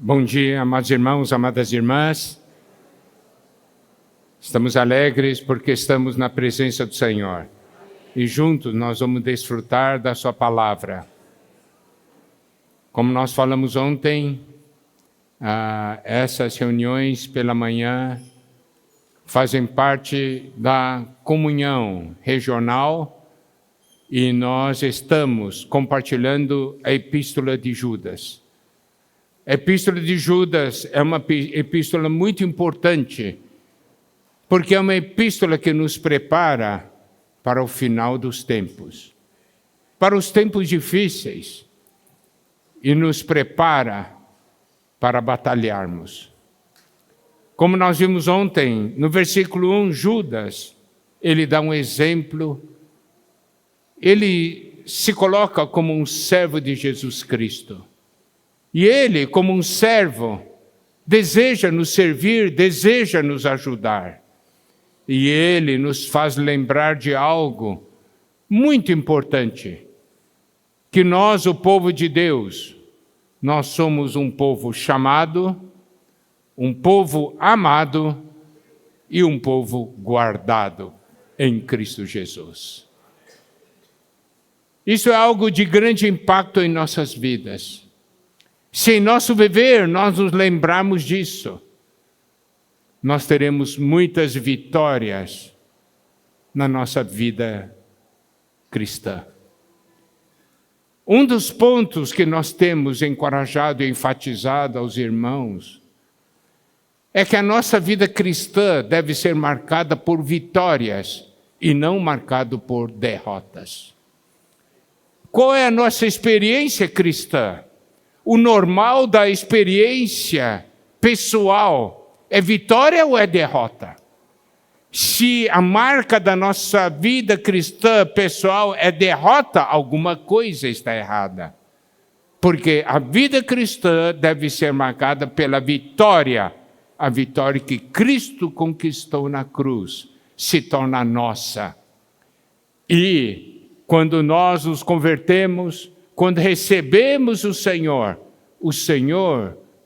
Bom dia, amados irmãos, amadas irmãs. Estamos alegres porque estamos na presença do Senhor. E juntos nós vamos desfrutar da sua palavra. Como nós falamos ontem, essas reuniões pela manhã fazem parte da comunhão regional e nós estamos compartilhando a Epístola de Judas. A Epístola de Judas é uma epístola muito importante, porque é uma epístola que nos prepara para o final dos tempos, para os tempos difíceis, e nos prepara para batalharmos. Como nós vimos ontem, no versículo 1, Judas, ele dá um exemplo, ele se coloca como um servo de Jesus Cristo. E ele, como um servo, deseja nos servir, deseja nos ajudar. E ele nos faz lembrar de algo muito importante, que nós, o povo de Deus, nós somos um povo chamado, um povo amado e um povo guardado em Cristo Jesus. Isso é algo de grande impacto em nossas vidas. Se em nosso viver nós nos lembrarmos disso, nós teremos muitas vitórias na nossa vida cristã. Um dos pontos que nós temos encorajado e enfatizado aos irmãos é que a nossa vida cristã deve ser marcada por vitórias e não marcada por derrotas. Qual é a nossa experiência cristã? O normal da experiência pessoal é vitória ou é derrota? Se a marca da nossa vida cristã pessoal é derrota, alguma coisa está errada. Porque a vida cristã deve ser marcada pela vitória, a vitória que Cristo conquistou na cruz, se torna nossa. E quando nós nos convertemos, quando recebemos o Senhor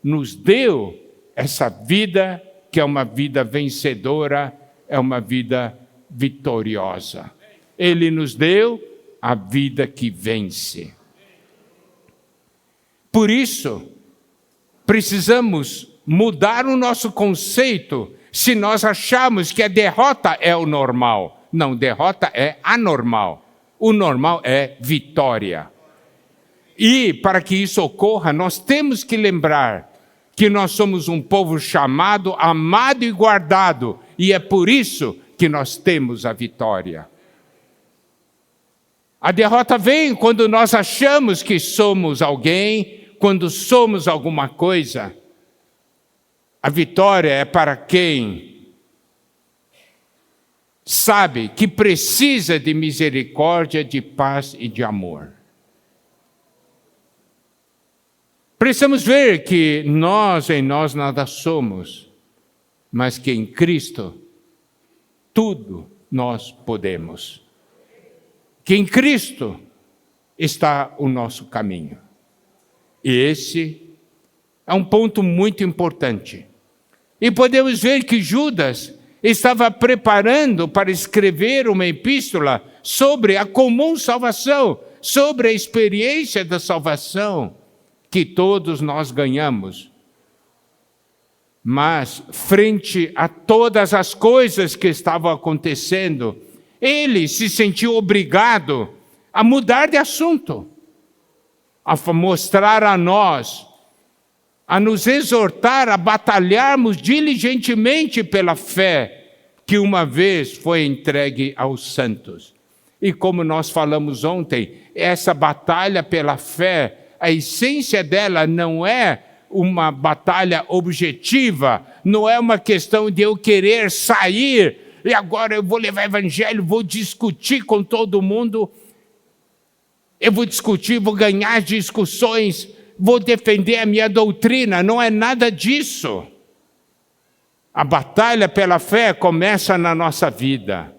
nos deu essa vida que é uma vida vencedora, é uma vida vitoriosa. Ele nos deu a vida que vence. Por isso, precisamos mudar o nosso conceito se nós achamos que a derrota é o normal. Não, derrota é anormal. O normal é vitória. E para que isso ocorra, nós temos que lembrar que nós somos um povo chamado, amado e guardado, e é por isso que nós temos a vitória. A derrota vem quando nós achamos que somos alguém, quando somos alguma coisa. A vitória é para quem sabe que precisa de misericórdia, de paz e de amor. Precisamos ver que em nós nada somos, mas que em Cristo tudo nós podemos. Que em Cristo está o nosso caminho. E esse é um ponto muito importante. E podemos ver que Judas estava preparando para escrever uma epístola sobre a comum salvação, sobre a experiência da salvação que todos nós ganhamos. Mas, frente a todas as coisas que estavam acontecendo, ele se sentiu obrigado a mudar de assunto, a mostrar a nós, a nos exortar a batalharmos diligentemente pela fé que uma vez foi entregue aos santos. E como nós falamos ontem, essa batalha pela fé, a essência dela não é uma batalha objetiva, não é uma questão de eu querer sair, e agora eu vou levar o evangelho, vou discutir com todo mundo, eu vou discutir, vou ganhar discussões, vou defender a minha doutrina, não é nada disso. A batalha pela fé começa na nossa vida.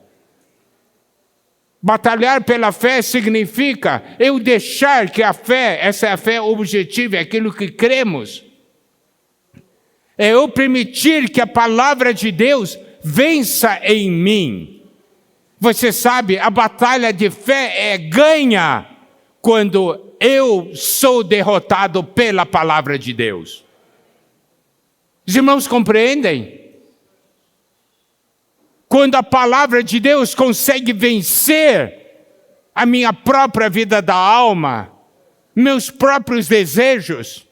Batalhar pela fé significa eu deixar que a fé, essa é a fé objetiva, é aquilo que cremos, É eu permitir que a palavra de Deus vença em mim. Você sabe, a batalha de fé é ganha quando eu sou derrotado pela palavra de Deus. Os irmãos compreendem? Quando a palavra de Deus consegue vencer a minha própria vida da alma, meus próprios desejos,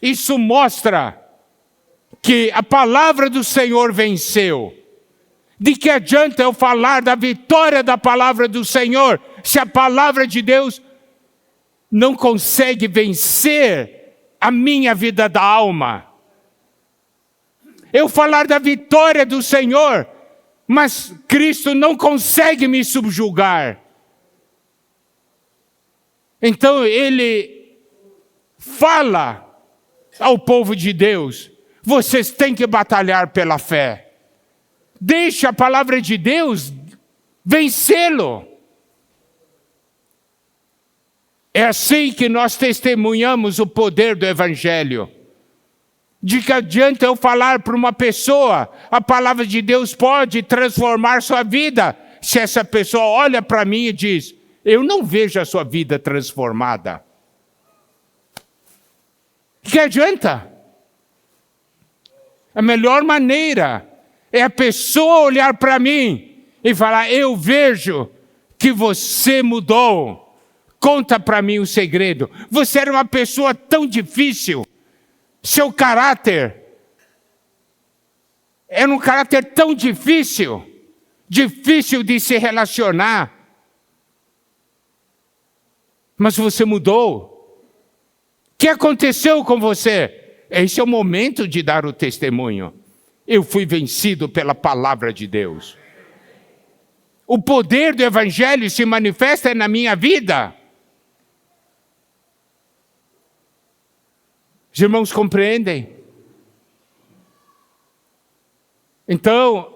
isso mostra que a palavra do Senhor venceu. De que adianta eu falar da vitória da palavra do Senhor, se a palavra de Deus não consegue vencer a minha vida da alma? Eu falar da vitória do Senhor, mas Cristo não consegue me subjugar. Então ele fala ao povo de Deus: vocês têm que batalhar pela fé. Deixe a palavra de Deus vencê-lo. É assim que nós testemunhamos o poder do Evangelho. De que adianta eu falar para uma pessoa, a palavra de Deus pode transformar sua vida, se essa pessoa olha para mim e diz: eu não vejo a sua vida transformada. Que adianta? A melhor maneira é a pessoa olhar para mim e falar: eu vejo que você mudou. Conta para mim o segredo. Você era uma pessoa tão difícil. Seu caráter era um caráter tão difícil. Difícil de se relacionar. Mas você mudou. O que aconteceu com você? Esse é o momento de dar o testemunho. Eu fui vencido pela palavra de Deus. O poder do Evangelho se manifesta na minha vida. Os irmãos compreendem? Então,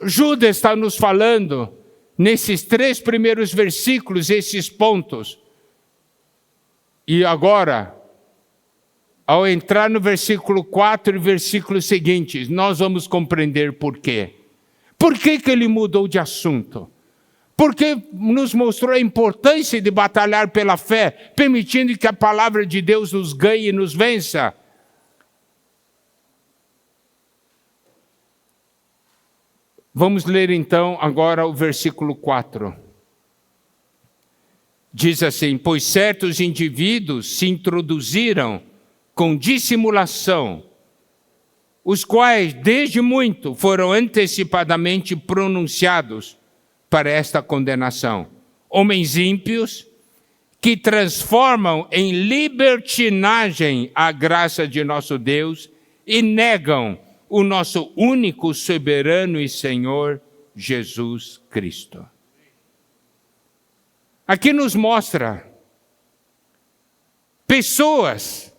Judas está nos falando, nesses 3 primeiros versículos, esses pontos. E agora, ao entrar no versículo 4 e versículos seguintes, nós vamos compreender por quê. Por que ele mudou de assunto? Porque nos mostrou a importância de batalhar pela fé, permitindo que a palavra de Deus nos ganhe e nos vença. Vamos ler então agora o versículo 4. Diz assim: pois certos indivíduos se introduziram com dissimulação, os quais desde muito foram antecipadamente pronunciados para esta condenação. Homens ímpios que transformam em libertinagem a graça de nosso Deus e negam o nosso único soberano e Senhor Jesus Cristo. Aqui nos mostra pessoas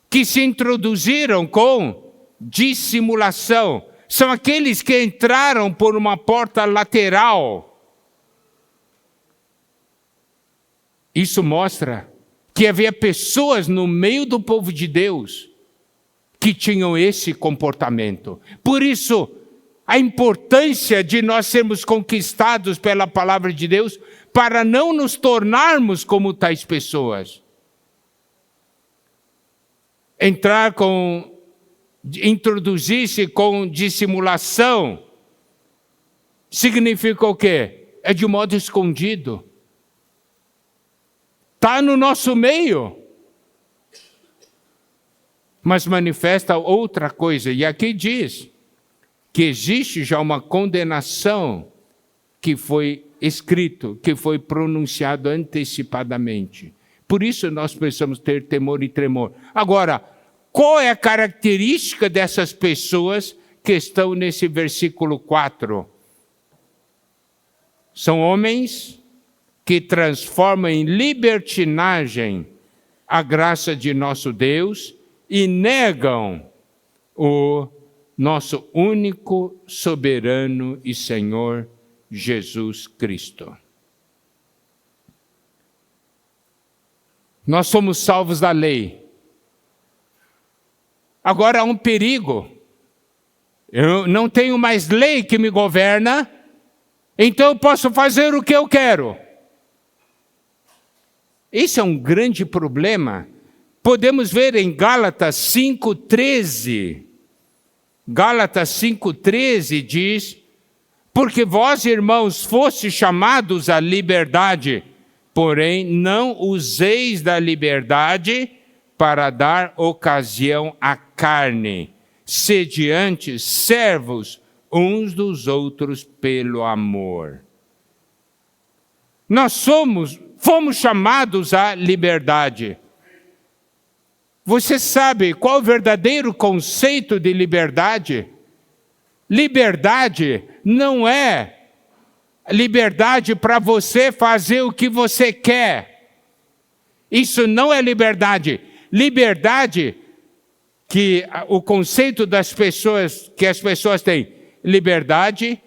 que se introduziram com dissimulação. São aqueles que entraram por uma porta lateral. Isso mostra que havia pessoas no meio do povo de Deus que tinham esse comportamento. Por isso, a importância de nós sermos conquistados pela palavra de Deus para não nos tornarmos como tais pessoas. Introduzir-se com dissimulação significa o quê? É de modo escondido. Está no nosso meio. Mas manifesta outra coisa. E aqui diz que existe já uma condenação que foi escrito, que foi pronunciado antecipadamente. Por isso nós precisamos ter temor e tremor. Agora, qual é a característica dessas pessoas que estão nesse versículo 4? São homens que transformam em libertinagem a graça de nosso Deus e negam o nosso único soberano e Senhor Jesus Cristo. Nós somos salvos da lei. Agora há um perigo. Eu não tenho mais lei que me governa, então eu posso fazer o que eu quero. Esse é um grande problema. Podemos ver em Gálatas 5,13. Gálatas 5,13 diz: porque vós, irmãos, fostes chamados à liberdade, porém não useis da liberdade para dar ocasião à carne. Sede antes servos uns dos outros pelo amor. Nós fomos chamados à liberdade. Você sabe qual é o verdadeiro conceito de liberdade? Liberdade não é liberdade para você fazer o que você quer. Isso não é liberdade. Liberdade, que o conceito das pessoas, que as pessoas têm, liberdade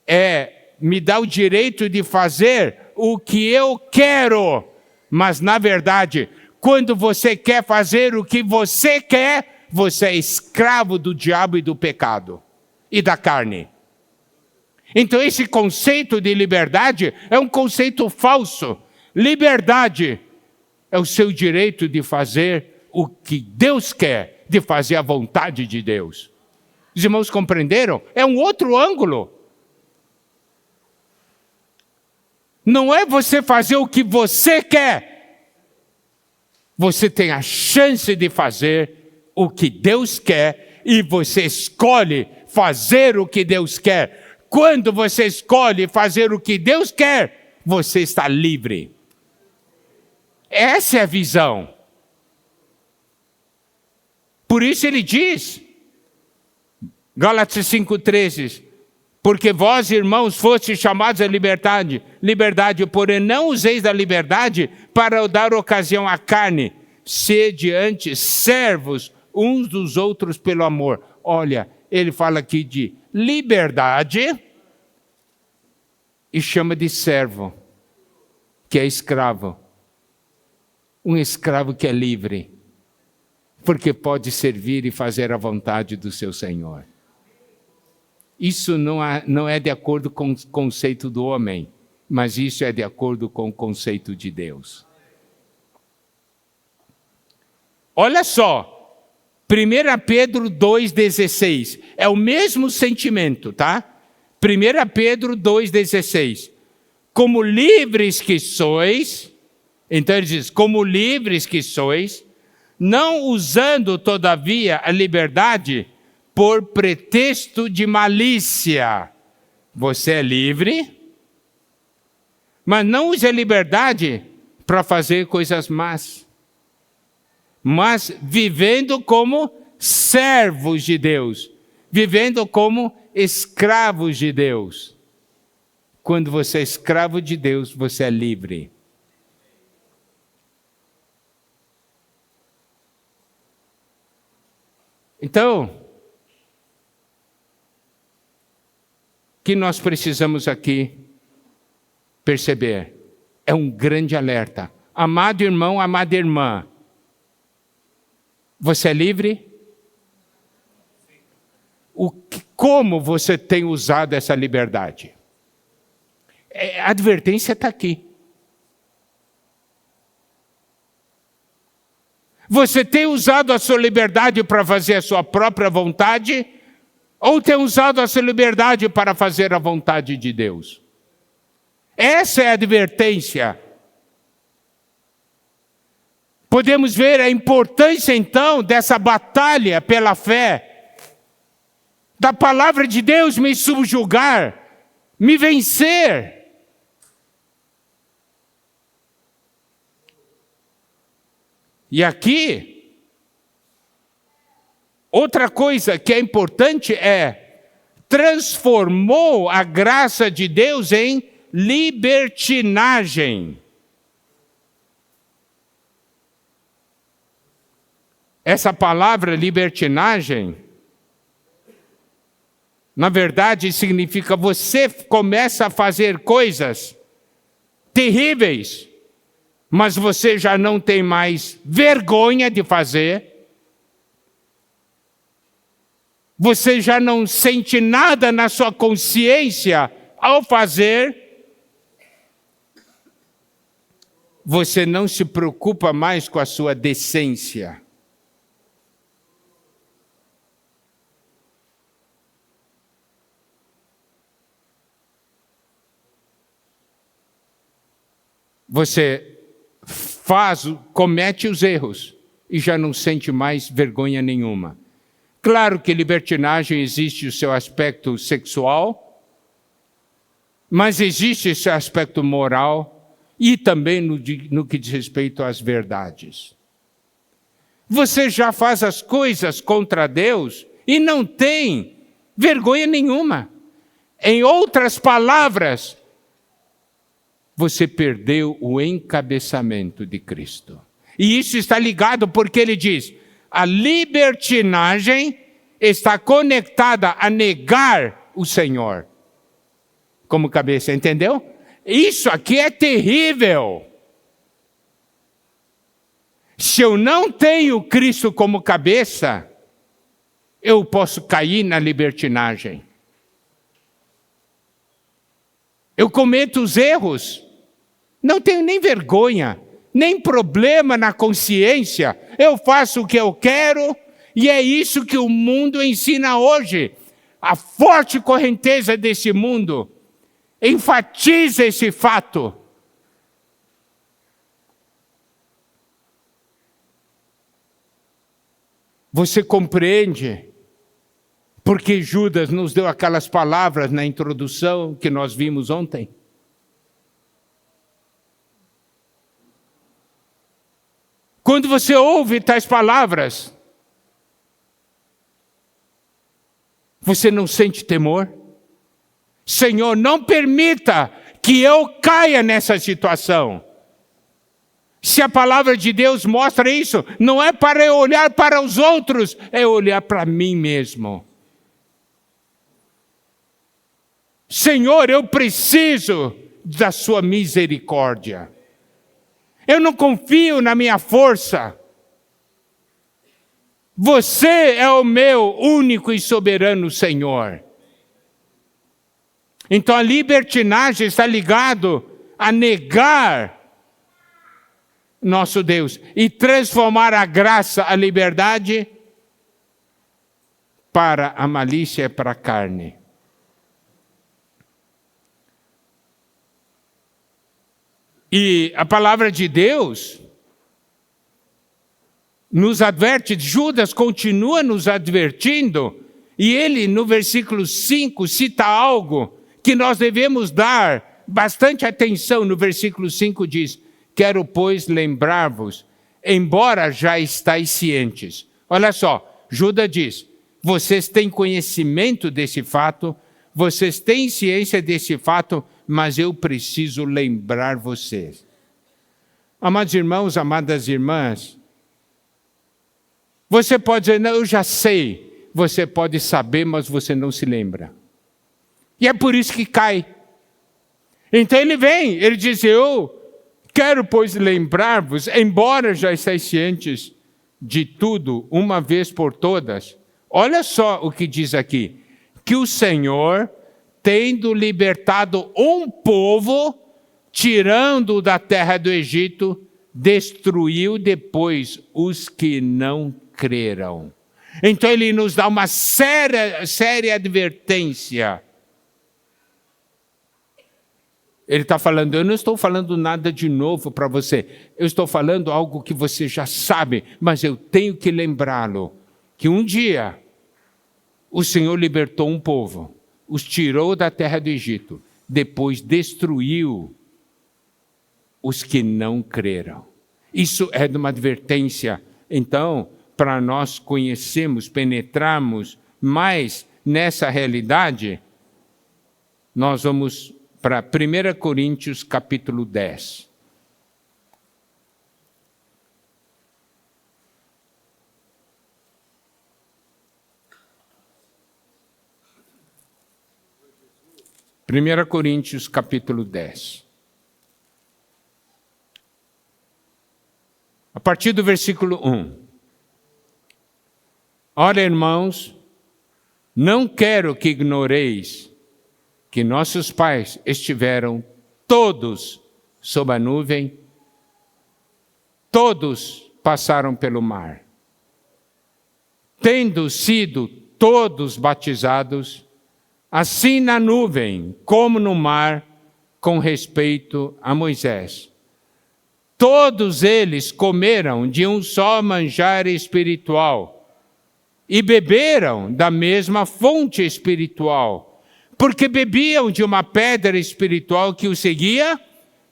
é me dar o direito de fazer o que eu quero. Mas, na verdade, quando você quer fazer o que você quer, você é escravo do diabo e do pecado e da carne. Então, esse conceito de liberdade é um conceito falso. Liberdade é o seu direito de fazer o que Deus quer, de fazer a vontade de Deus. Os irmãos compreenderam? É um outro ângulo. Não é você fazer o que você quer. Você tem a chance de fazer o que Deus quer e você escolhe fazer o que Deus quer. Quando você escolhe fazer o que Deus quer, você está livre. Essa é a visão. Por isso ele diz, Gálatas 5,13, porque vós, irmãos, fostes chamados à liberdade, porém não useis da liberdade para dar ocasião à carne. Sede antes servos uns dos outros pelo amor. Olha, ele fala aqui de liberdade e chama de servo, que é escravo. Um escravo que é livre, porque pode servir e fazer a vontade do seu Senhor. Isso não é de acordo com o conceito do homem, mas isso é de acordo com o conceito de Deus. Olha só, 1 Pedro 2,16, é o mesmo sentimento, tá? 1 Pedro 2,16, como livres que sois, então ele diz, como livres que sois, não usando todavia a liberdade por pretexto de malícia. Você é livre, mas não use a liberdade para fazer coisas más, mas vivendo como servos de Deus, vivendo como escravos de Deus. Quando você é escravo de Deus, você é livre. Então, o que nós precisamos aqui perceber é um grande alerta. Amado irmão, amada irmã, você é livre? Como você tem usado essa liberdade? A advertência está aqui. Você tem usado a sua liberdade para fazer a sua própria vontade? Ou tem usado a sua liberdade para fazer a vontade de Deus? Essa é a advertência. Podemos ver a importância, então, dessa batalha pela fé, da palavra de Deus me subjugar, me vencer. E aqui, outra coisa que é importante é, transformou a graça de Deus em libertinagem. Essa palavra libertinagem, na verdade, significa você começa a fazer coisas terríveis, mas você já não tem mais vergonha de fazer. Você já não sente nada na sua consciência ao fazer. Você não se preocupa mais com a sua decência. Você comete os erros e já não sente mais vergonha nenhuma. Claro que libertinagem existe o seu aspecto sexual, mas existe esse aspecto moral e também no que diz respeito às verdades. Você já faz as coisas contra Deus e não tem vergonha nenhuma. Em outras palavras, você perdeu o encabeçamento de Cristo. E isso está ligado porque ele diz, a libertinagem está conectada a negar o Senhor como cabeça, entendeu? Isso aqui é terrível. Se eu não tenho Cristo como cabeça, eu posso cair na libertinagem. Eu cometo os erros, não tenho nem vergonha, nem problema na consciência. Eu faço o que eu quero e é isso que o mundo ensina hoje. A forte correnteza desse mundo enfatiza esse fato. Você compreende porque Judas nos deu aquelas palavras na introdução que nós vimos ontem? Quando você ouve tais palavras, você não sente temor? Senhor, não permita que eu caia nessa situação. Se a palavra de Deus mostra isso, não é para eu olhar para os outros, é olhar para mim mesmo. Senhor, eu preciso da sua misericórdia. Eu não confio na minha força. Você é o meu único e soberano Senhor. Então a libertinagem está ligado a negar nosso Deus e transformar a graça, a liberdade, para a malícia e para a carne. E a palavra de Deus nos adverte, Judas continua nos advertindo, e ele no versículo 5 cita algo que nós devemos dar bastante atenção. No versículo 5 diz, quero, pois, lembrar-vos, embora já estáis cientes. Olha só, Judas diz, vocês têm conhecimento desse fato, vocês têm ciência desse fato, mas eu preciso lembrar vocês. Amados irmãos, amadas irmãs, você pode dizer, não, eu já sei. Você pode saber, mas você não se lembra. E é por isso que cai. Então ele vem, ele diz, eu quero, pois, lembrar-vos, embora já estáis cientes de tudo, uma vez por todas. Olha só o que diz aqui, que o Senhor, tendo libertado um povo, tirando-o da terra do Egito, destruiu depois os que não creram. Então ele nos dá uma séria advertência. Ele está falando, eu não estou falando nada de novo para você. Eu estou falando algo que você já sabe, mas eu tenho que lembrá-lo. Que um dia o Senhor libertou um povo, os tirou da terra do Egito, depois destruiu os que não creram. Isso é de uma advertência. Então, para nós conhecermos, penetrarmos mais nessa realidade, nós vamos para 1 Coríntios capítulo 10. Primeira Coríntios capítulo 10. A partir do versículo 1. Ora, irmãos, Não quero que ignoreis que nossos pais estiveram todos sob a nuvem, todos passaram pelo mar, tendo sido todos batizados, assim na nuvem como no mar, com respeito a Moisés. Todos eles comeram de um só manjar espiritual e beberam da mesma fonte espiritual, porque bebiam de uma pedra espiritual que os seguia,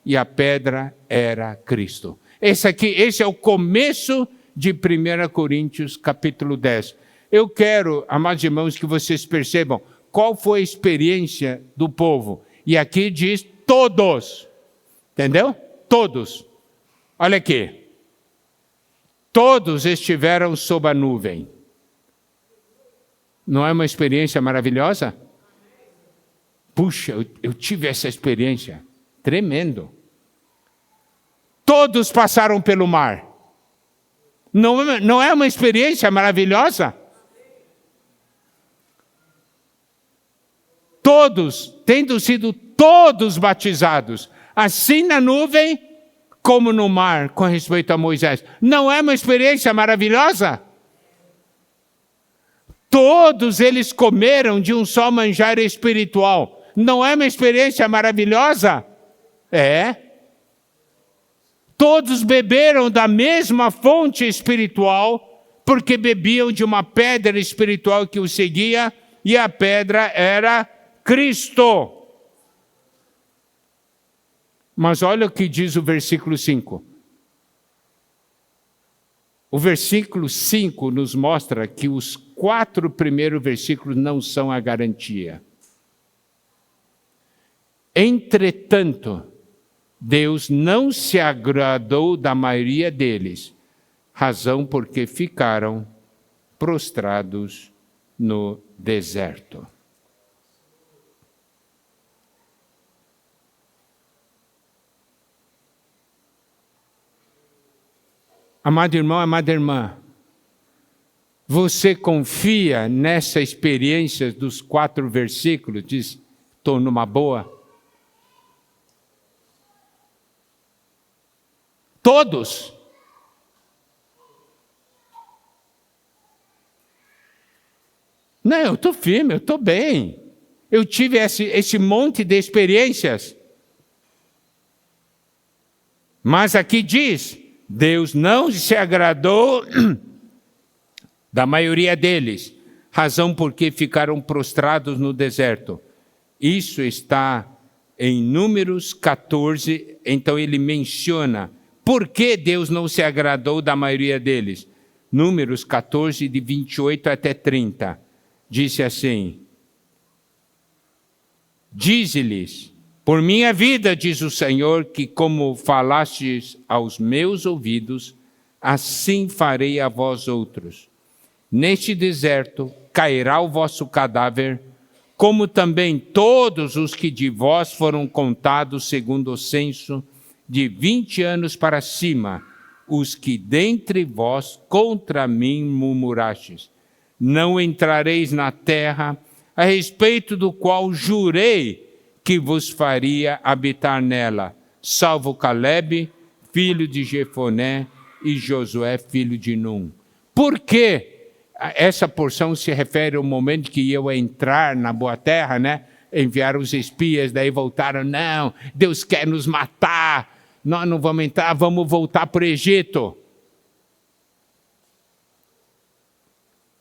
e a pedra era Cristo. Esse é o começo de 1 Coríntios capítulo 10. Eu quero, amados irmãos, que vocês percebam qual foi a experiência do povo. E aqui diz todos. Entendeu? Todos. Olha aqui. Todos estiveram sob a nuvem. Não é uma experiência maravilhosa? Puxa, eu tive essa experiência. Tremendo. Todos passaram pelo mar. Não é uma experiência maravilhosa? Todos, tendo sido todos batizados, assim na nuvem como no mar, com respeito a Moisés. Não é uma experiência maravilhosa? Todos eles comeram de um só manjar espiritual. Não é uma experiência maravilhosa? É. Todos beberam da mesma fonte espiritual, porque bebiam de uma pedra espiritual que os seguia, e a pedra era Cristo. Mas olha o que diz o versículo 5. O versículo 5 nos mostra que os 4 primeiros versículos não são a garantia. Entretanto, Deus não se agradou da maioria deles, razão porque ficaram prostrados no deserto. Amado irmão, amada irmã, você confia nessa experiência dos 4 versículos? Diz, estou numa boa? Todos. Não, eu estou firme, eu estou bem. Eu tive esse monte de experiências. Mas aqui diz, Deus não se agradou da maioria deles, razão porque ficaram prostrados no deserto. Isso está em Números 14, então ele menciona por que Deus não se agradou da maioria deles. Números 14, de 28 até 30, disse assim, dize-lhes, por minha vida, diz o Senhor, que como falastes aos meus ouvidos, assim farei a vós outros. Neste deserto cairá o vosso cadáver, como também todos os que de vós foram contados segundo o censo, de 20 anos para cima, os que dentre vós contra mim murmurastes. Não entrareis na terra, a respeito do qual jurei que vos faria habitar nela, salvo Calebe, filho de Jefoné, e Josué, filho de Num. Por que essa porção se refere ao momento que eu entrar na boa terra, né? Enviaram os espias, daí voltaram, não, Deus quer nos matar, nós não vamos entrar, vamos voltar para o Egito.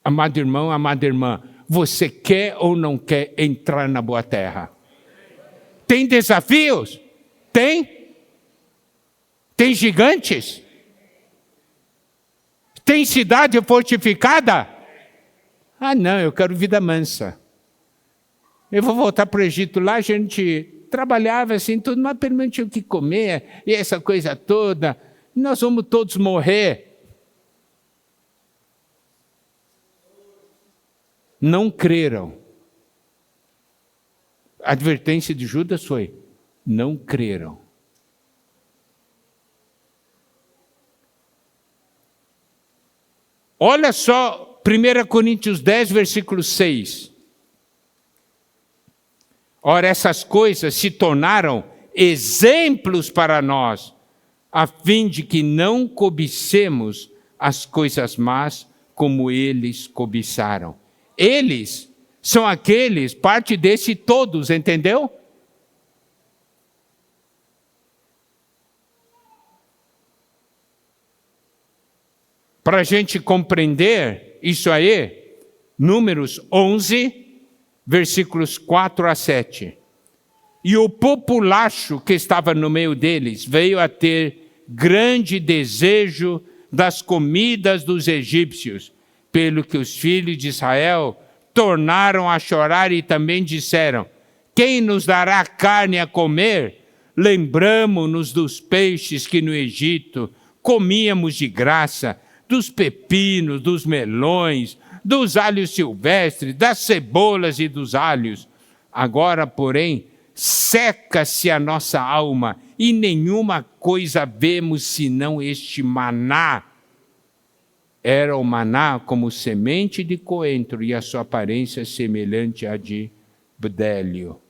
Amado irmão, amada irmã, você quer ou não quer entrar na boa terra? Tem desafios? Tem? Tem gigantes? Tem cidade fortificada? Ah, não, eu quero vida mansa. Eu vou voltar para o Egito, lá a gente trabalhava assim, tudo, mas pelo menos tinha o que comer, e essa coisa toda, nós vamos todos morrer. Não creram. A advertência de Judas foi, não creram. Olha só, 1 Coríntios 10, versículo 6. Ora, essas coisas se tornaram exemplos para nós, a fim de que não cobicemos as coisas más como eles cobiçaram. Eles são aqueles, parte desse todos, entendeu? Para a gente compreender isso aí, Números 11, versículos 4 a 7. E o populacho que estava no meio deles veio a ter grande desejo das comidas dos egípcios, pelo que os filhos de Israel tornaram a chorar e também disseram: quem nos dará carne a comer? Lembramo-nos dos peixes que no Egito comíamos de graça, dos pepinos, dos melões, dos alhos silvestres, das cebolas e dos alhos. Agora, porém, seca-se a nossa alma e nenhuma coisa vemos senão este maná. Era o maná como semente de coentro e a sua aparência semelhante à de bdélio.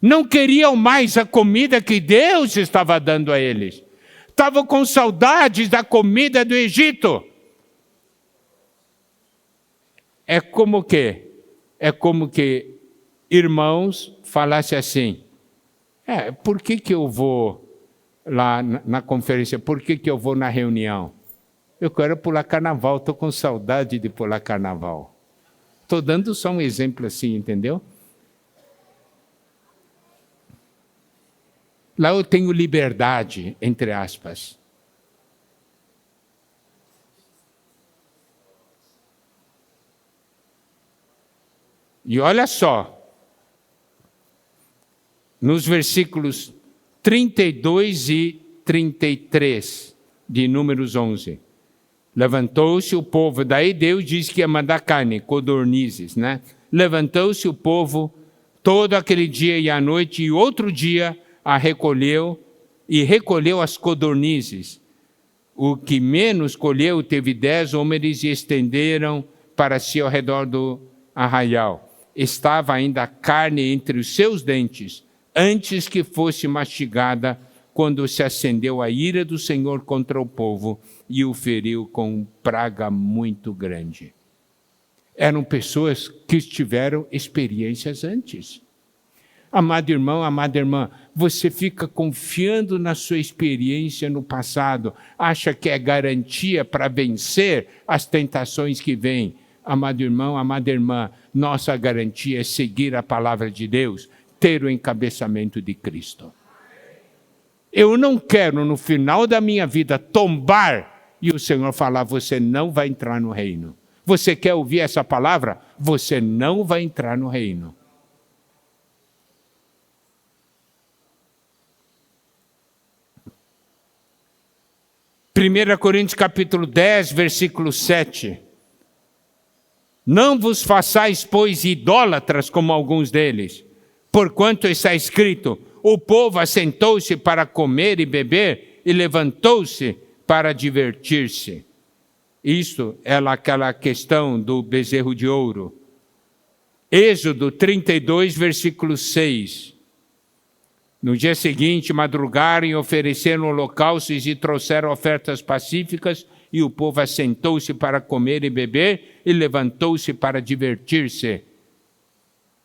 Não queriam mais a comida que Deus estava dando a eles. Estavam com saudades da comida do Egito. É como que irmãos falassem assim: por que eu vou lá na conferência? Por que eu vou na reunião? Eu quero pular carnaval, estou com saudade de pular carnaval. Estou dando só um exemplo assim, entendeu? Lá eu tenho liberdade, entre aspas. E olha só, nos versículos 32 e 33 de Números 11. Levantou-se o povo, daí Deus disse que ia mandar carne, codornizes, né? Levantou-se o povo todo aquele dia e à noite, e outro dia a recolheu, e recolheu as codornizes. O que menos colheu teve 10 homens e estenderam para si ao redor do arraial. Estava ainda a carne entre os seus dentes, antes que fosse mastigada, quando se acendeu a ira do Senhor contra o povo e o feriu com praga muito grande. Eram pessoas que tiveram experiências antes. Amado irmão, amada irmã, você fica confiando na sua experiência no passado, acha que é garantia para vencer as tentações que vêm. Amado irmão, amada irmã, nossa garantia é seguir a palavra de Deus, ter o encabeçamento de Cristo. Eu não quero, no final da minha vida, tombar e o Senhor falar: você não vai entrar no reino. Você quer ouvir essa palavra? Você não vai entrar no reino. Primeira Coríntios capítulo 10, versículo 7. Não vos façais, pois, idólatras como alguns deles, porquanto está escrito: o povo assentou-se para comer e beber e levantou-se para divertir-se. Isto é aquela questão do bezerro de ouro. Êxodo 32, versículo 6. No dia seguinte, madrugaram e ofereceram holocaustos e trouxeram ofertas pacíficas, e o povo assentou-se para comer e beber e levantou-se para divertir-se.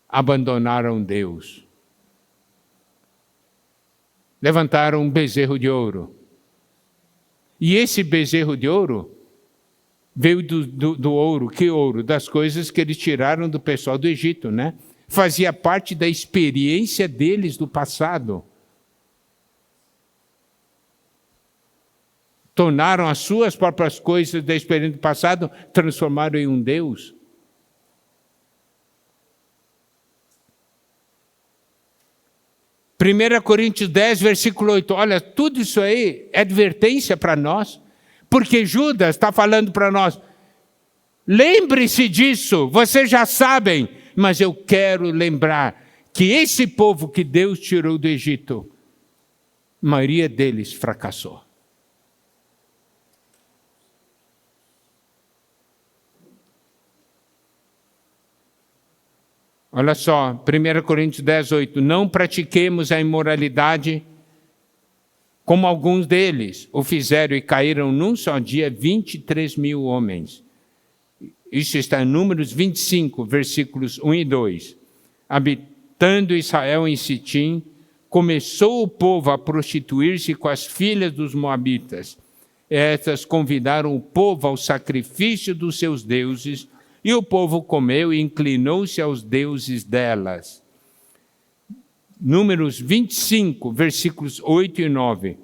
Abandonaram Deus. Levantaram um bezerro de ouro. E esse bezerro de ouro veio do ouro. Que ouro? Das coisas que eles tiraram do pessoal do Egito, né? Fazia parte da experiência deles do passado. Tornaram as suas próprias coisas da experiência do passado, transformaram em um Deus. Primeira Coríntios 10, versículo 8. Olha, tudo isso aí é advertência para nós, porque Judas está falando para nós: lembre-se disso, vocês já sabem, mas eu quero lembrar que esse povo que Deus tirou do Egito, a maioria deles fracassou. Olha só, 1 Coríntios 10, 8. Não pratiquemos a imoralidade como alguns deles o fizeram e caíram num só dia 23 mil homens. Isso está em Números 25, versículos 1 e 2. Habitando Israel em Sitim, começou o povo a prostituir-se com as filhas dos moabitas. Estas convidaram o povo ao sacrifício dos seus deuses, e o povo comeu e inclinou-se aos deuses delas. Números 25, versículos 8 e 9.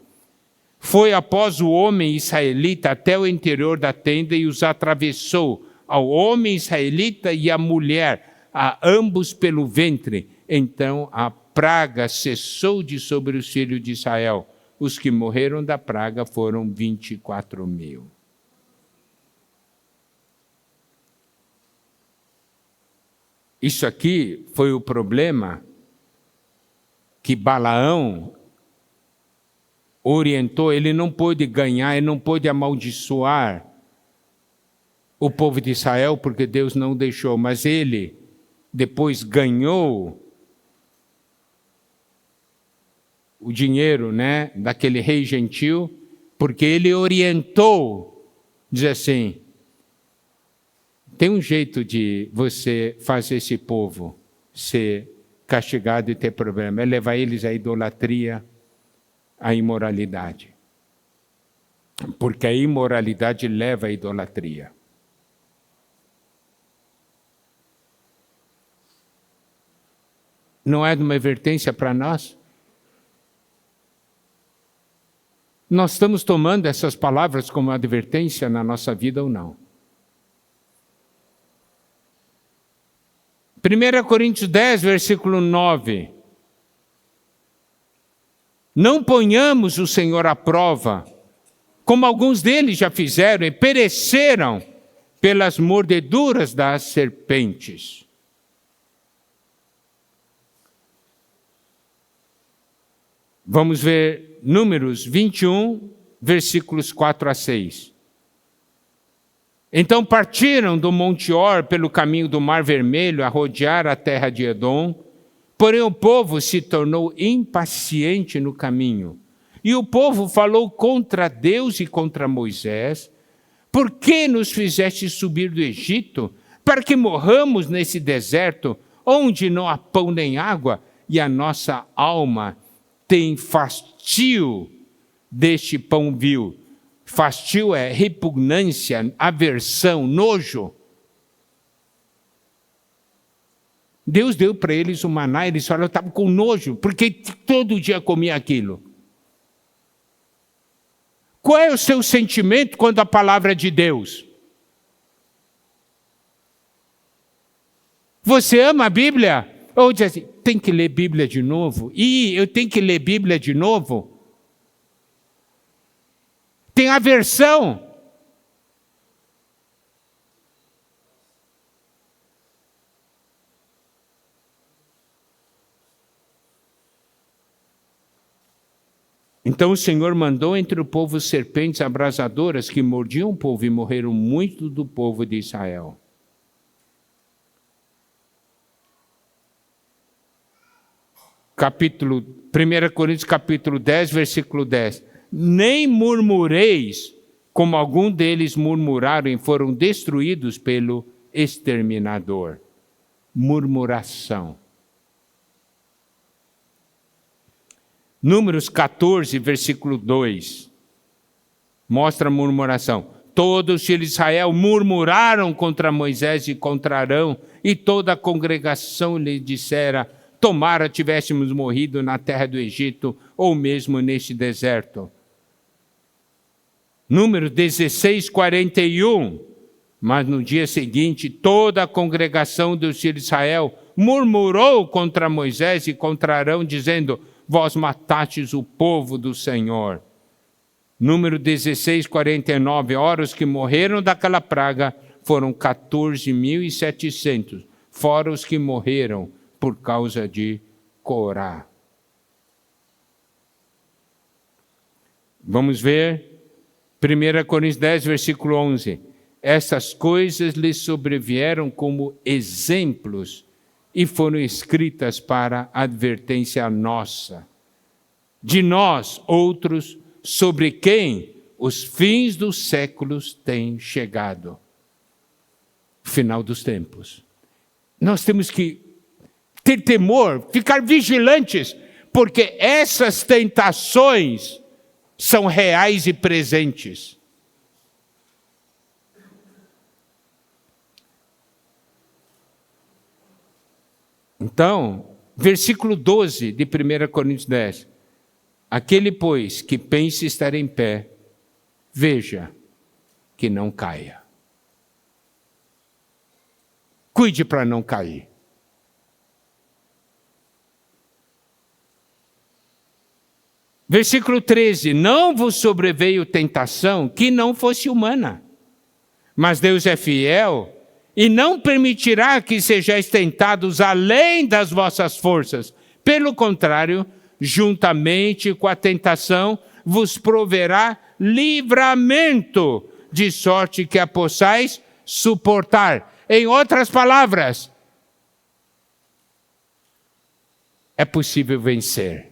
Foi após o homem israelita até o interior da tenda e os atravessou, ao homem israelita e à mulher, a ambos pelo ventre. Então a praga cessou de sobre os filhos de Israel. Os que morreram da praga foram 24 mil. Isso aqui foi o problema que Balaão orientou. Ele não pôde ganhar, ele não pôde amaldiçoar o povo de Israel, porque Deus não deixou, mas ele depois ganhou o dinheiro, né, daquele rei gentil, porque ele orientou, diz assim, tem um jeito de você fazer esse povo ser castigado e ter problema, é levar eles à idolatria, à imoralidade. Porque a imoralidade leva à idolatria. Não é uma advertência para nós? Nós estamos tomando essas palavras como advertência na nossa vida ou não? 1 Coríntios 10, versículo 9. Não ponhamos o Senhor à prova, como alguns deles já fizeram e pereceram pelas mordeduras das serpentes. Vamos ver Números 21, versículos 4 a 6. Então partiram do Monte Or pelo caminho do Mar Vermelho a rodear a terra de Edom, porém o povo se tornou impaciente no caminho. E o povo falou contra Deus e contra Moisés: por que nos fizeste subir do Egito, para que morramos nesse deserto, onde não há pão nem água, e a nossa alma tem fastio deste pão vil? Fastio é repugnância, aversão, nojo. Deus deu para eles o maná, eles falaram, eu estava com nojo, porque todo dia comia aquilo. Qual é o seu sentimento quando a palavra é de Deus? Você ama a Bíblia? Ou diz assim, tem que ler Bíblia de novo? Eu tenho que ler Bíblia de novo? Tem aversão. Então o Senhor mandou entre o povo serpentes abrasadoras que mordiam o povo e morreram muitos do povo de Israel. Capítulo 1 Coríntios capítulo 10, versículo 10. Nem murmureis, como algum deles murmuraram e foram destruídos pelo exterminador. Murmuração. Números 14, versículo 2. Mostra a murmuração. Todos os filhos de Israel murmuraram contra Moisés e contra Arão, e toda a congregação lhe dissera: tomara tivéssemos morrido na terra do Egito, ou mesmo neste deserto. Número 16, 41. Mas no dia seguinte, toda a congregação dos filhos de Israel murmurou contra Moisés e contra Arão, dizendo: vós matastes o povo do Senhor. Número 16, 49. Ora, os que morreram daquela praga foram 14.700, fora os que morreram por causa de Corá. Vamos ver 1 Coríntios 10, versículo 11. Essas coisas lhes sobrevieram como exemplos e foram escritas para advertência nossa, de nós outros, sobre quem os fins dos séculos têm chegado. Final dos tempos. Nós temos que ter temor, ficar vigilantes, porque essas tentações são reais e presentes. Então, versículo 12 de 1 Coríntios 10. Aquele, pois, que pense estar em pé, veja que não caia. Cuide para não cair. Versículo 13. Não vos sobreveio tentação que não fosse humana, mas Deus é fiel e não permitirá que sejais tentados além das vossas forças. Pelo contrário, juntamente com a tentação, vos proverá livramento, de sorte que a possais suportar. Em outras palavras, é possível vencer.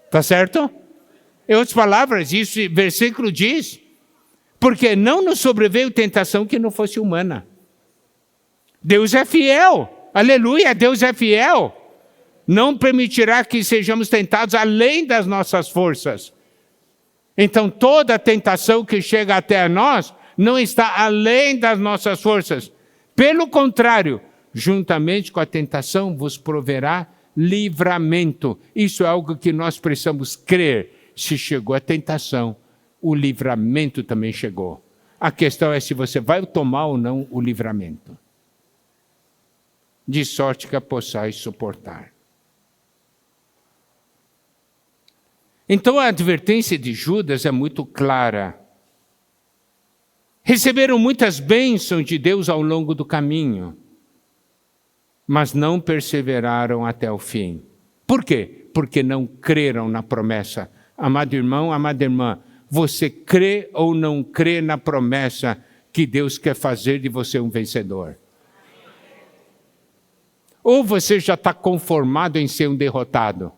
Está certo? Em outras palavras, isso versículo diz, porque não nos sobreveio tentação que não fosse humana. Deus é fiel. Aleluia, Deus é fiel. Não permitirá que sejamos tentados além das nossas forças. Então, toda tentação que chega até nós não está além das nossas forças. Pelo contrário, juntamente com a tentação vos proverá livramento. Isso é algo que nós precisamos crer. Se chegou a tentação, o livramento também chegou. A questão é se você vai tomar ou não o livramento. De sorte que a possais suportar. Então a advertência de Judas é muito clara. Receberam muitas bênçãos de Deus ao longo do caminho, mas não perseveraram até o fim. Por quê? Porque não creram na promessa. Amado irmão, amada irmã, você crê ou não crê na promessa que Deus quer fazer de você um vencedor? Ou você já está conformado em ser um derrotado?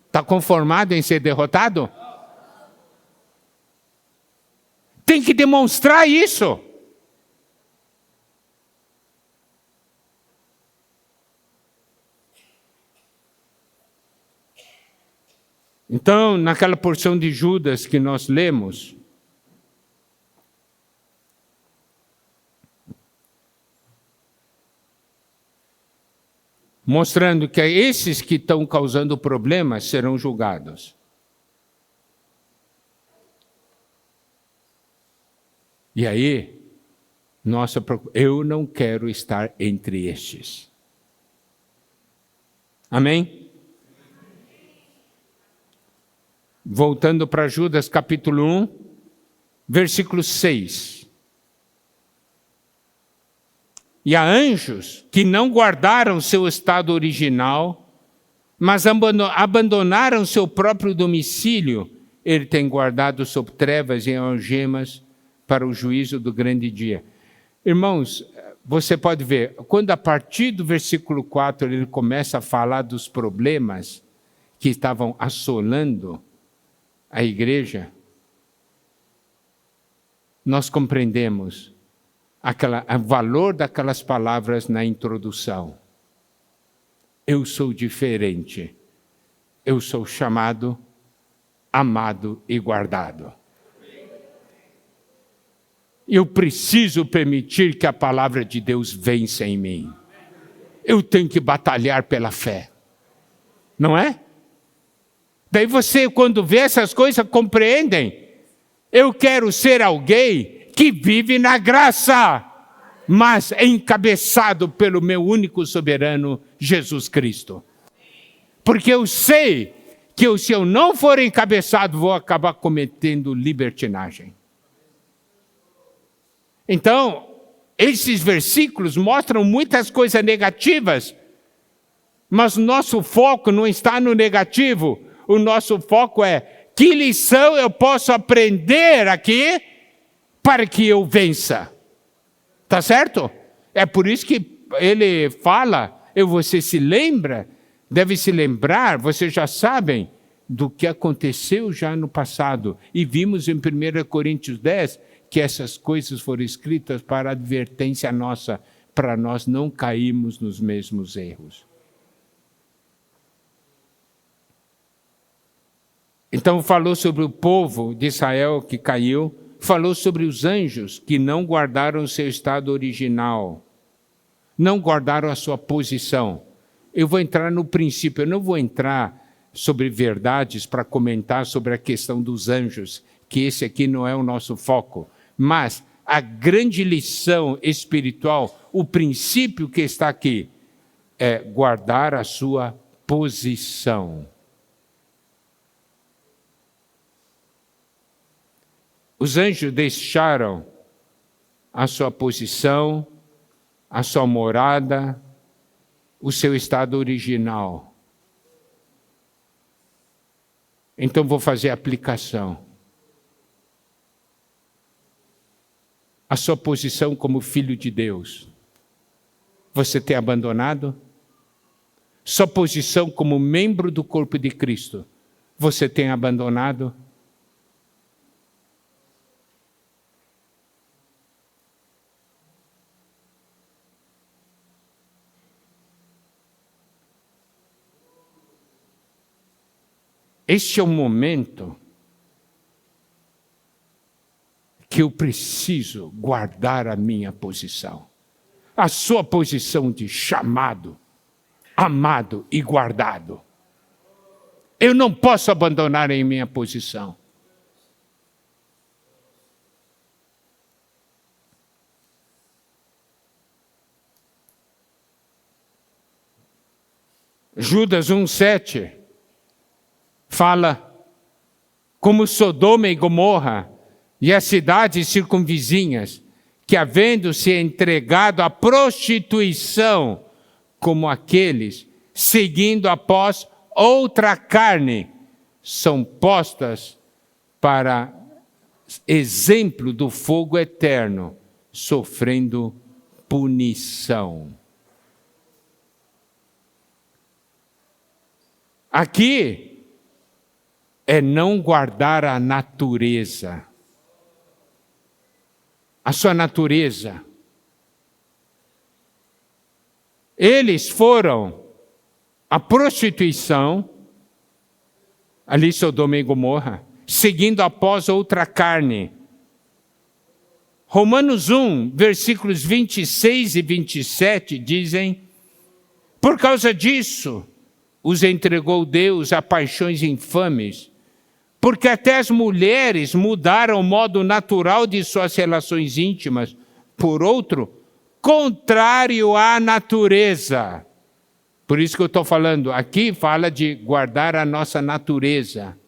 Está conformado em ser derrotado? Tem que demonstrar isso. Então, naquela porção de Judas que nós lemos, mostrando que esses que estão causando problemas serão julgados. E aí, eu não quero estar entre estes. Amém? Voltando para Judas capítulo 1, versículo 6. E há anjos que não guardaram seu estado original, mas abandonaram seu próprio domicílio. Ele tem guardado sob trevas e algemas para o juízo do grande dia. Irmãos, você pode ver, quando a partir do versículo 4 ele começa a falar dos problemas que estavam assolando a igreja, nós compreendemos o valor daquelas palavras na introdução. Eu sou diferente. Eu sou chamado, amado e guardado. Eu preciso permitir que a palavra de Deus vença em mim. Eu tenho que batalhar pela fé. Não é? Daí você, quando vê essas coisas, compreendem. Eu quero ser alguém que vive na graça, mas é encabeçado pelo meu único soberano, Jesus Cristo. Porque eu sei que se eu não for encabeçado, vou acabar cometendo libertinagem. Então, esses versículos mostram muitas coisas negativas, mas o nosso foco não está no negativo. O nosso foco é, que lição eu posso aprender aqui para que eu vença? Tá certo? É por isso que ele fala, e você se lembra, deve se lembrar, vocês já sabem do que aconteceu já no passado. E vimos em 1 Coríntios 10 que essas coisas foram escritas para advertência nossa, para nós não cairmos nos mesmos erros. Então falou sobre o povo de Israel que caiu, falou sobre os anjos que não guardaram o seu estado original, não guardaram a sua posição. Eu vou entrar no princípio, eu não vou entrar sobre verdades para comentar sobre a questão dos anjos, que esse aqui não é o nosso foco. Mas a grande lição espiritual, o princípio que está aqui, é guardar a sua posição. Os anjos deixaram a sua posição, a sua morada, o seu estado original. Então vou fazer a aplicação. A sua posição como filho de Deus, você tem abandonado? Sua posição como membro do corpo de Cristo, você tem abandonado? Este é o momento que eu preciso guardar a minha posição. A sua posição de chamado, amado e guardado. Eu não posso abandonar em minha posição. Judas 1:7 fala como Sodoma e Gomorra e as cidades circunvizinhas, que havendo-se entregado à prostituição, como aqueles, seguindo após outra carne, são postas para exemplo do fogo eterno, sofrendo punição. Aqui é não guardar a natureza. A sua natureza. Eles foram à prostituição, ali Sodoma e Gomorra, seguindo após outra carne. Romanos 1, versículos 26 e 27 dizem: por causa disso, os entregou Deus a paixões infames, porque até as mulheres mudaram o modo natural de suas relações íntimas por outro, contrário à natureza. Por isso que eu estou falando, aqui fala de guardar a nossa natureza.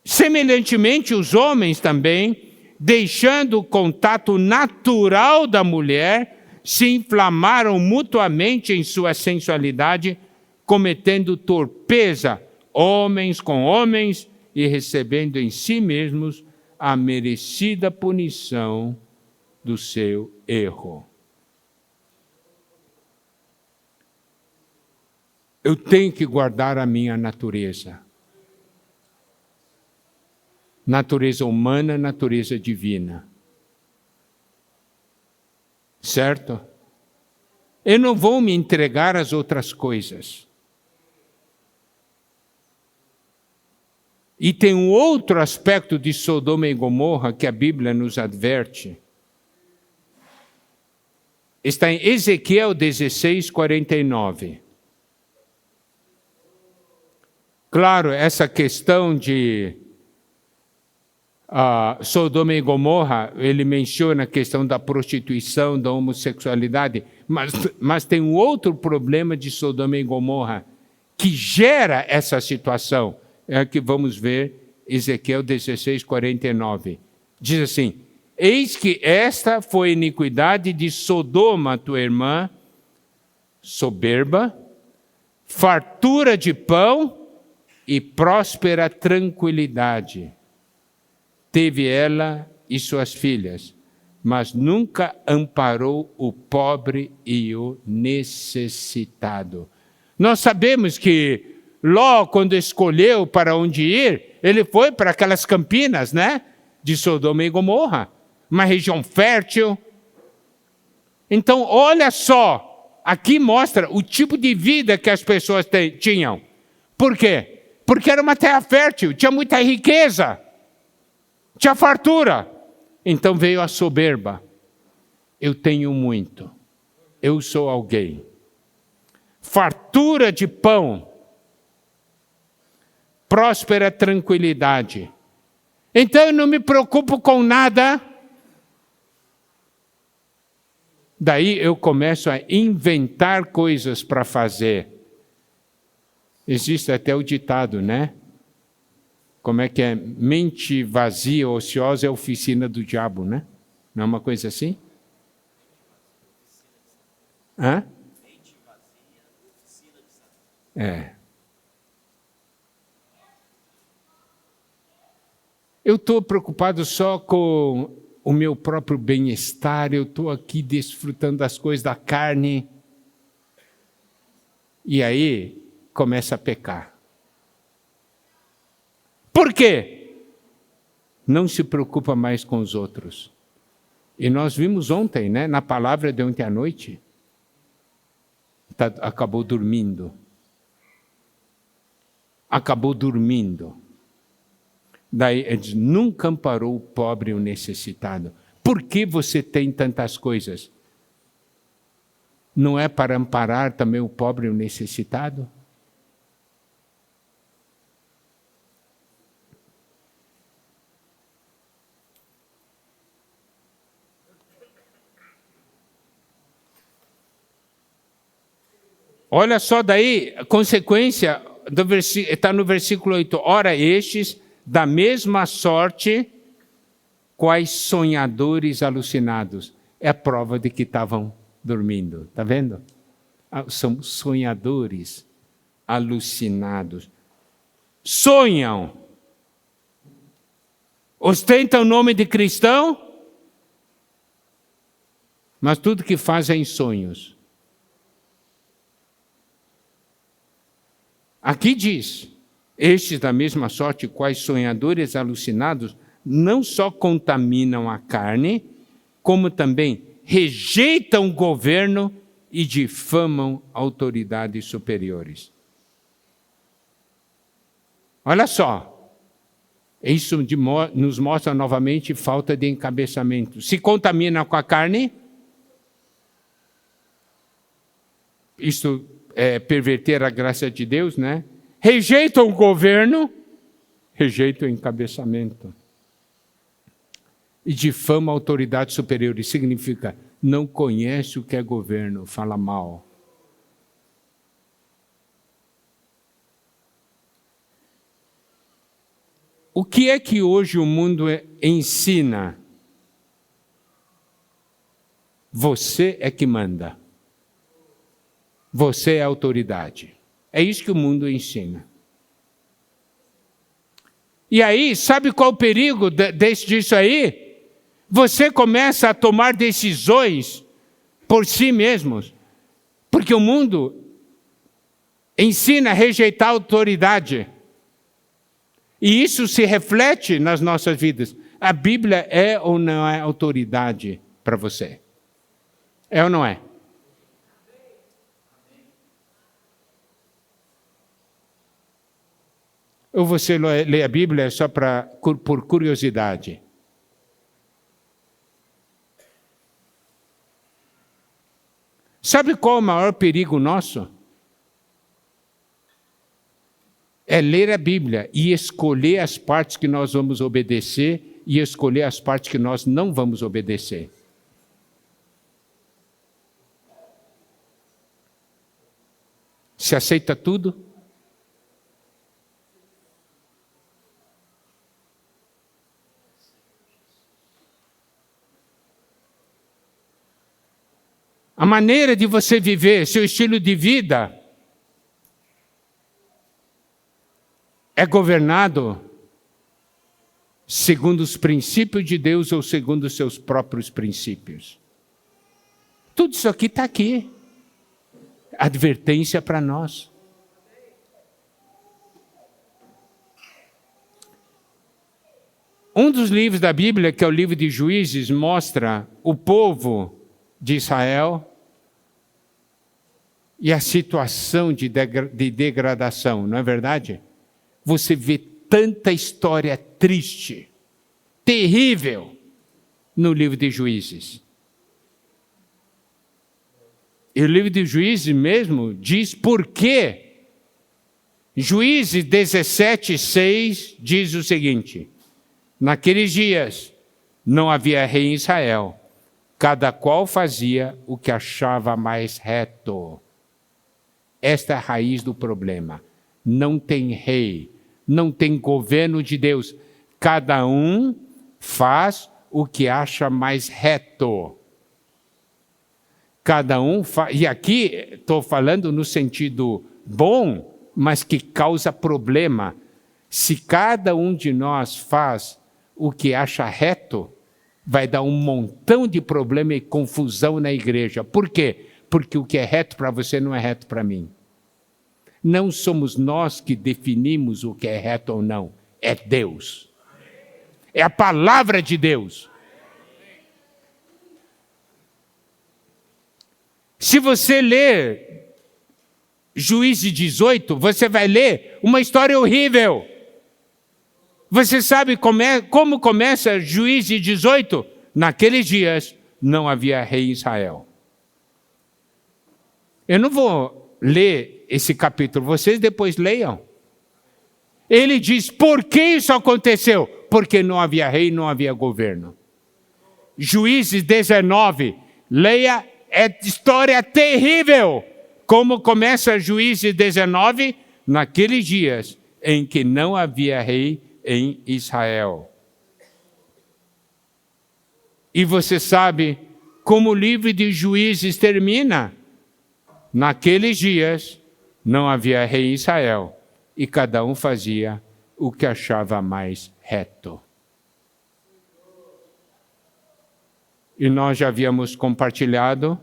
Semelhantemente, os homens também, deixando o contato natural da mulher, se inflamaram mutuamente em sua sensualidade, cometendo torpeza, homens com homens, e recebendo em si mesmos a merecida punição do seu erro. Eu tenho que guardar a minha natureza. Natureza humana, natureza divina. Certo? Eu não vou me entregar às outras coisas. E tem um outro aspecto de Sodoma e Gomorra que a Bíblia nos adverte. Está em Ezequiel 16, 49. Claro, essa questão de Sodoma e Gomorra, ele menciona a questão da prostituição, da homossexualidade, mas tem um outro problema de Sodoma e Gomorra que gera essa situação. É que vamos ver Ezequiel 16, 49. Diz assim: eis que esta foi a iniquidade de Sodoma, tua irmã, soberba, fartura de pão e próspera tranquilidade. Teve ela e suas filhas, mas nunca amparou o pobre e o necessitado. Nós sabemos que Ló, quando escolheu para onde ir, ele foi para aquelas campinas, né? De Sodoma e Gomorra, uma região fértil. Então, olha só, aqui mostra o tipo de vida que as pessoas tinham. Por quê? Porque era uma terra fértil, tinha muita riqueza, tinha fartura. Então veio a soberba. Eu tenho muito, eu sou alguém. Fartura de pão, próspera tranquilidade. Então eu não me preocupo com nada. Daí eu começo a inventar coisas para fazer. Existe até o ditado, né? Como é que é? Mente vazia, ociosa é a oficina do diabo, né? Não é uma coisa assim? Hã? Mente vazia, oficina de Satanás. É. Eu estou preocupado só com o meu próprio bem-estar, eu estou aqui desfrutando das coisas da carne. E aí começa a pecar. Por quê? Não se preocupa mais com os outros. E nós vimos ontem, né, na palavra de ontem à noite, acabou dormindo. Acabou dormindo. Daí ele diz, nunca amparou o pobre e o necessitado. Por que você tem tantas coisas? Não é para amparar também o pobre e o necessitado? Olha só daí, a consequência, está no versículo 8. Ora, estes, da mesma sorte, quais sonhadores alucinados. É a prova de que estavam dormindo. Está vendo? São sonhadores alucinados. Sonham. Ostentam o nome de cristão, mas tudo que fazem é em sonhos. Aqui diz, estes da mesma sorte, quais sonhadores alucinados, não só contaminam a carne, como também rejeitam o governo e difamam autoridades superiores. Olha só, isso nos mostra novamente falta de encabeçamento. Se contamina com a carne, isso é perverter a graça de Deus, né? Rejeitam o governo, rejeitam o encabeçamento. E difama a autoridade superior. Isso significa, não conhece o que é governo, fala mal. O que é que hoje o mundo ensina? Você é que manda. Você é a autoridade. É isso que o mundo ensina. E aí, sabe qual o perigo disso aí? Você começa a tomar decisões por si mesmos. Porque o mundo ensina a rejeitar a autoridade. E isso se reflete nas nossas vidas. A Bíblia é ou não é autoridade para você? É ou não é? Ou você lê a Bíblia só por curiosidade? Sabe qual é o maior perigo nosso? É ler a Bíblia e escolher as partes que nós vamos obedecer e escolher as partes que nós não vamos obedecer. Se aceita tudo? A maneira de você viver, seu estilo de vida, é governado segundo os princípios de Deus ou segundo os seus próprios princípios. Tudo isso aqui está aqui. Advertência para nós. Um dos livros da Bíblia, que é o livro de Juízes, mostra o povo de Israel e a situação de degradação, não é verdade? Você vê tanta história triste, terrível, no livro de Juízes. E o livro de Juízes mesmo diz por quê. Juízes 17:6 diz o seguinte: naqueles dias não havia rei em Israel, cada qual fazia o que achava mais reto. Esta é a raiz do problema. Não tem rei, não tem governo de Deus. Cada um faz o que acha mais reto. Cada um faz, e aqui estou falando no sentido bom, mas que causa problema. Se cada um de nós faz o que acha reto, vai dar um montão de problema e confusão na igreja. Por quê? Porque o que é reto para você não é reto para mim. Não somos nós que definimos o que é reto ou não. É Deus. É a palavra de Deus. Se você ler Juízes 18, você vai ler uma história horrível. Você sabe como começa Juízes 18? Naqueles dias não havia rei em Israel. Eu não vou ler esse capítulo, vocês depois leiam. Ele diz, por que isso aconteceu? Porque não havia rei, não havia governo. Juízes 19, leia, é história terrível. Como começa Juízes 19? Naqueles dias em que não havia rei em Israel. E você sabe como o livro de Juízes termina? Naqueles dias não havia rei em Israel, e cada um fazia o que achava mais reto. E nós já havíamos compartilhado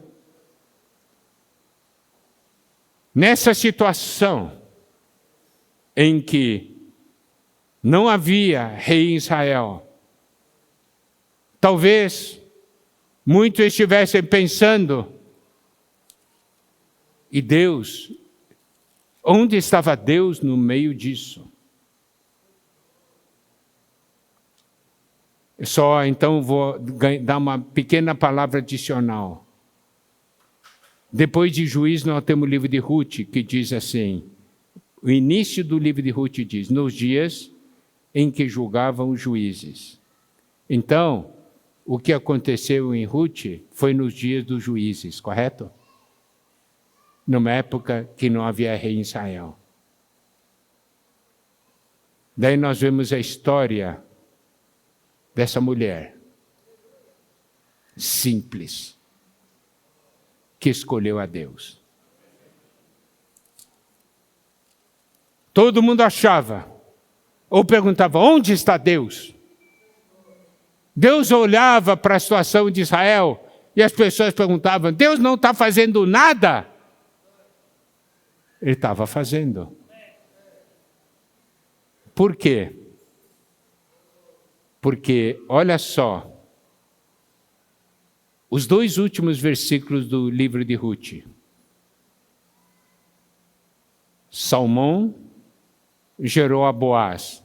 nessa situação em que não havia rei em Israel. Talvez muitos estivessem pensando, e Deus, onde estava Deus no meio disso? Só então vou dar uma pequena palavra adicional. Depois de Juízes, nós temos o livro de Ruth, que diz assim, o início do livro de Ruth diz, nos dias em que julgavam os juízes. Então, o que aconteceu em Ruth foi nos dias dos juízes, correto? Numa época que não havia rei em Israel. Daí nós vemos a história dessa mulher simples, que escolheu a Deus. Todo mundo achava, ou perguntava, onde está Deus? Deus olhava para a situação de Israel e as pessoas perguntavam, Deus não está fazendo nada? Ele estava fazendo. Por quê? Porque, olha só, os 2 últimos versículos do livro de Ruth. Salmão gerou a Boaz.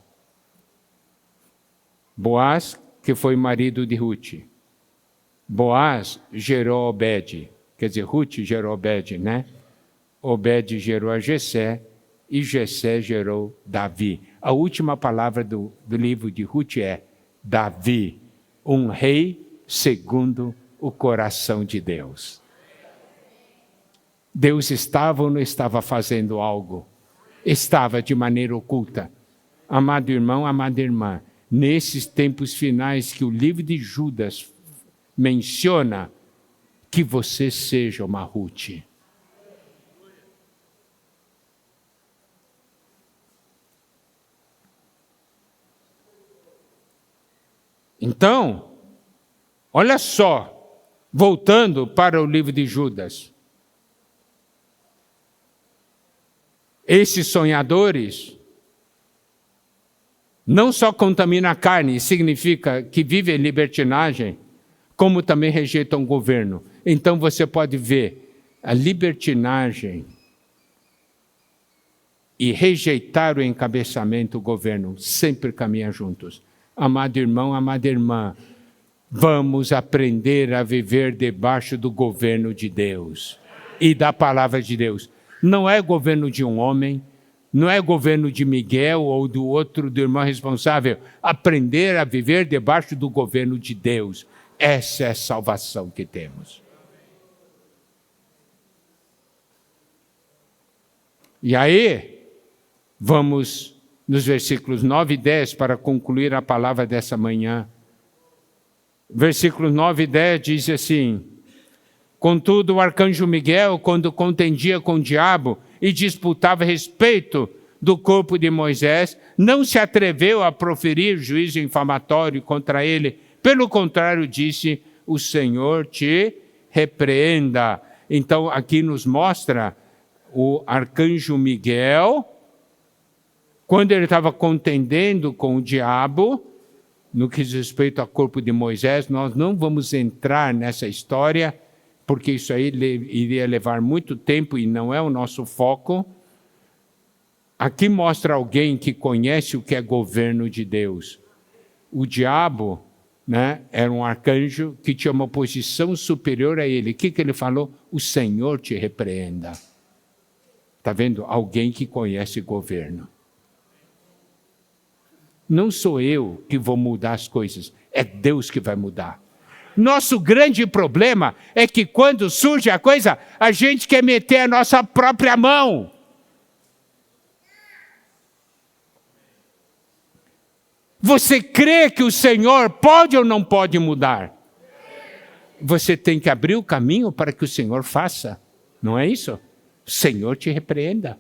Boaz, que foi marido de Ruth. Boaz gerou Obed. Quer dizer, Ruth gerou Obed, né? Obed gerou a Jessé e Jessé gerou Davi. A última palavra do livro de Ruth é Davi, um rei segundo o coração de Deus. Deus estava ou não estava fazendo algo? Estava de maneira oculta. Amado irmão, amada irmã, nesses tempos finais que o livro de Judas menciona, que você seja uma Ruth. Então, olha só, voltando para o livro de Judas. Esses sonhadores não só contaminam a carne, significa que vivem em libertinagem, como também rejeitam o governo. Então você pode ver a libertinagem e rejeitar o encabeçamento do governo sempre caminham juntos. Amado irmão, amada irmã, vamos aprender a viver debaixo do governo de Deus e da palavra de Deus. Não é governo de um homem, não é governo de Miguel ou do outro, do irmão responsável. Aprender a viver debaixo do governo de Deus. Essa é a salvação que temos. E aí, vamos nos versículos 9 e 10 para concluir a palavra dessa manhã. Versículos 9 e 10 diz assim: contudo, o arcanjo Miguel, quando contendia com o diabo e disputava a respeito do corpo de Moisés, não se atreveu a proferir juízo infamatório contra ele. Pelo contrário, disse: o Senhor te repreenda. Então, aqui nos mostra o arcanjo Miguel, quando ele estava contendendo com o diabo, no que diz respeito ao corpo de Moisés. Nós não vamos entrar nessa história, porque isso aí iria levar muito tempo e não é o nosso foco. Aqui mostra alguém que conhece o que é governo de Deus. O diabo, era um arcanjo que tinha uma posição superior a ele. O que ele falou? O Senhor te repreenda. Está vendo? Alguém que conhece governo. Não sou eu que vou mudar as coisas, é Deus que vai mudar. Nosso grande problema é que quando surge a coisa, a gente quer meter a nossa própria mão. Você crê que o Senhor pode ou não pode mudar? Você tem que abrir o caminho para que o Senhor faça. Não é isso? O Senhor te repreenda.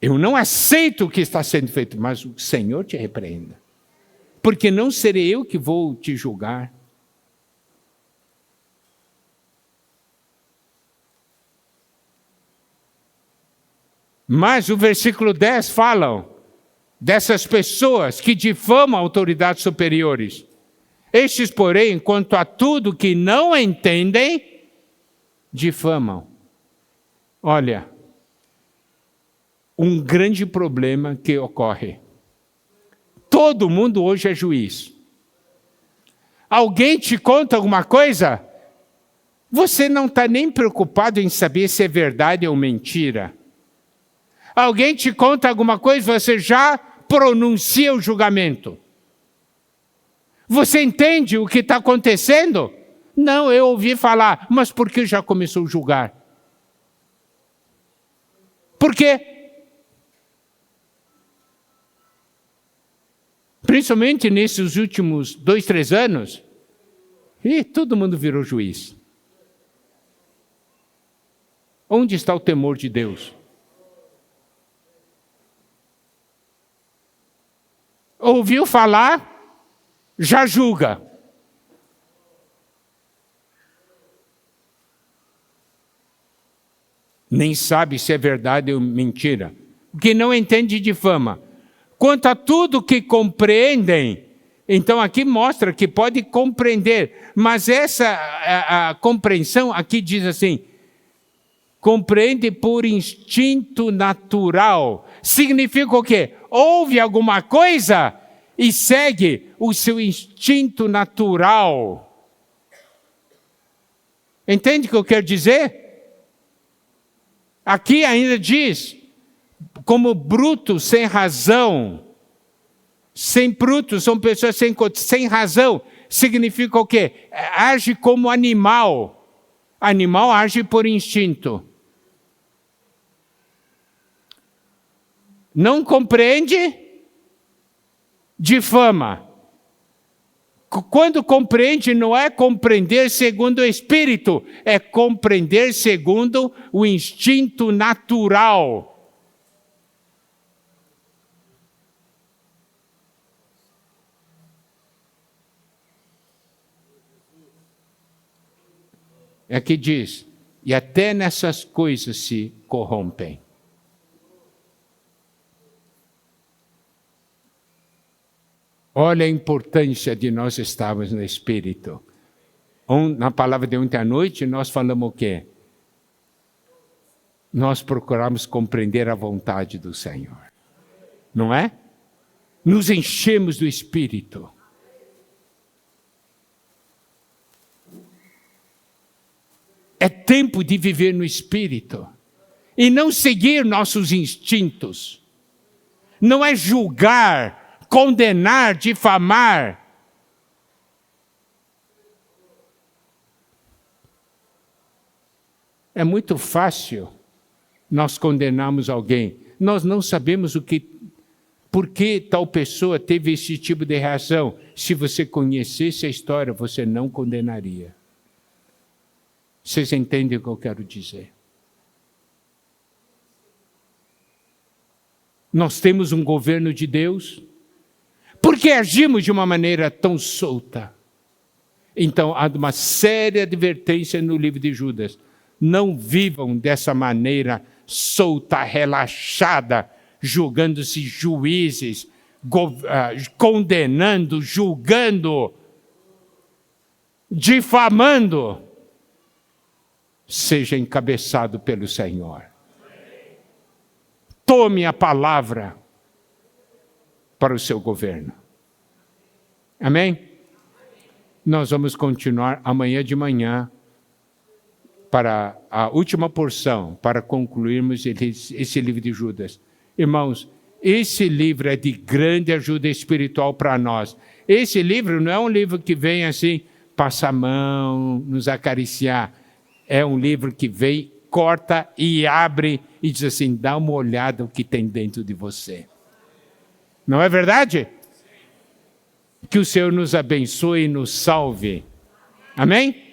Eu não aceito o que está sendo feito, mas o Senhor te repreenda. Porque não serei eu que vou te julgar. Mas o versículo 10 fala dessas pessoas que difamam autoridades superiores. Estes, porém, quanto a tudo que não entendem, difamam. Olha, um grande problema que ocorre. Todo mundo hoje é juiz. Alguém te conta alguma coisa? Você não está nem preocupado em saber se é verdade ou mentira. Alguém te conta alguma coisa, você já pronuncia o julgamento. Você entende o que está acontecendo? Não, eu ouvi falar, mas por que já começou a julgar? Por quê? Principalmente nesses últimos 2, 3 anos, todo mundo virou juiz. Onde está o temor de Deus? Ouviu falar, já julga. Nem sabe se é verdade ou mentira. Porque não entende de fama. Quanto a tudo que compreendem, então aqui mostra que pode compreender, mas essa a compreensão aqui diz assim, compreende por instinto natural. Significa o quê? Ouve alguma coisa e segue o seu instinto natural. Entende o que eu quero dizer? Aqui ainda diz, como brutos sem razão. Sem brutos, são pessoas sem razão. Significa o quê? Age como animal. Animal age por instinto. Não compreende, difama. Quando compreende, não é compreender segundo o espírito, é compreender segundo o instinto natural. é que diz, e até nessas coisas se corrompem. Olha a importância de nós estarmos no Espírito. Na palavra de ontem à noite, nós falamos o quê? Nós procuramos compreender a vontade do Senhor. Não é? Nos enchemos do Espírito. É tempo de viver no Espírito. E não seguir nossos instintos. Não é julgar, condenar, difamar. É muito fácil nós condenarmos alguém. Nós não sabemos por que tal pessoa teve esse tipo de reação. Se você conhecesse a história, você não condenaria. Vocês entendem o que eu quero dizer? Nós temos um governo de Deus. Por que agimos de uma maneira tão solta? Então, há uma séria advertência no livro de Judas. Não vivam dessa maneira solta, relaxada, julgando-se juízes, condenando, julgando, difamando. Seja encabeçado pelo Senhor. Tome a palavra para o seu governo. Amém? Nós vamos continuar amanhã de manhã para a última porção, para concluirmos esse livro de Judas. Irmãos, esse livro é de grande ajuda espiritual para nós. Esse livro não é um livro que vem assim, passa a mão, nos acariciar. É um livro que vem, corta e abre e diz assim, dá uma olhada o que tem dentro de você. Não é verdade? Que o Senhor nos abençoe e nos salve. Amém?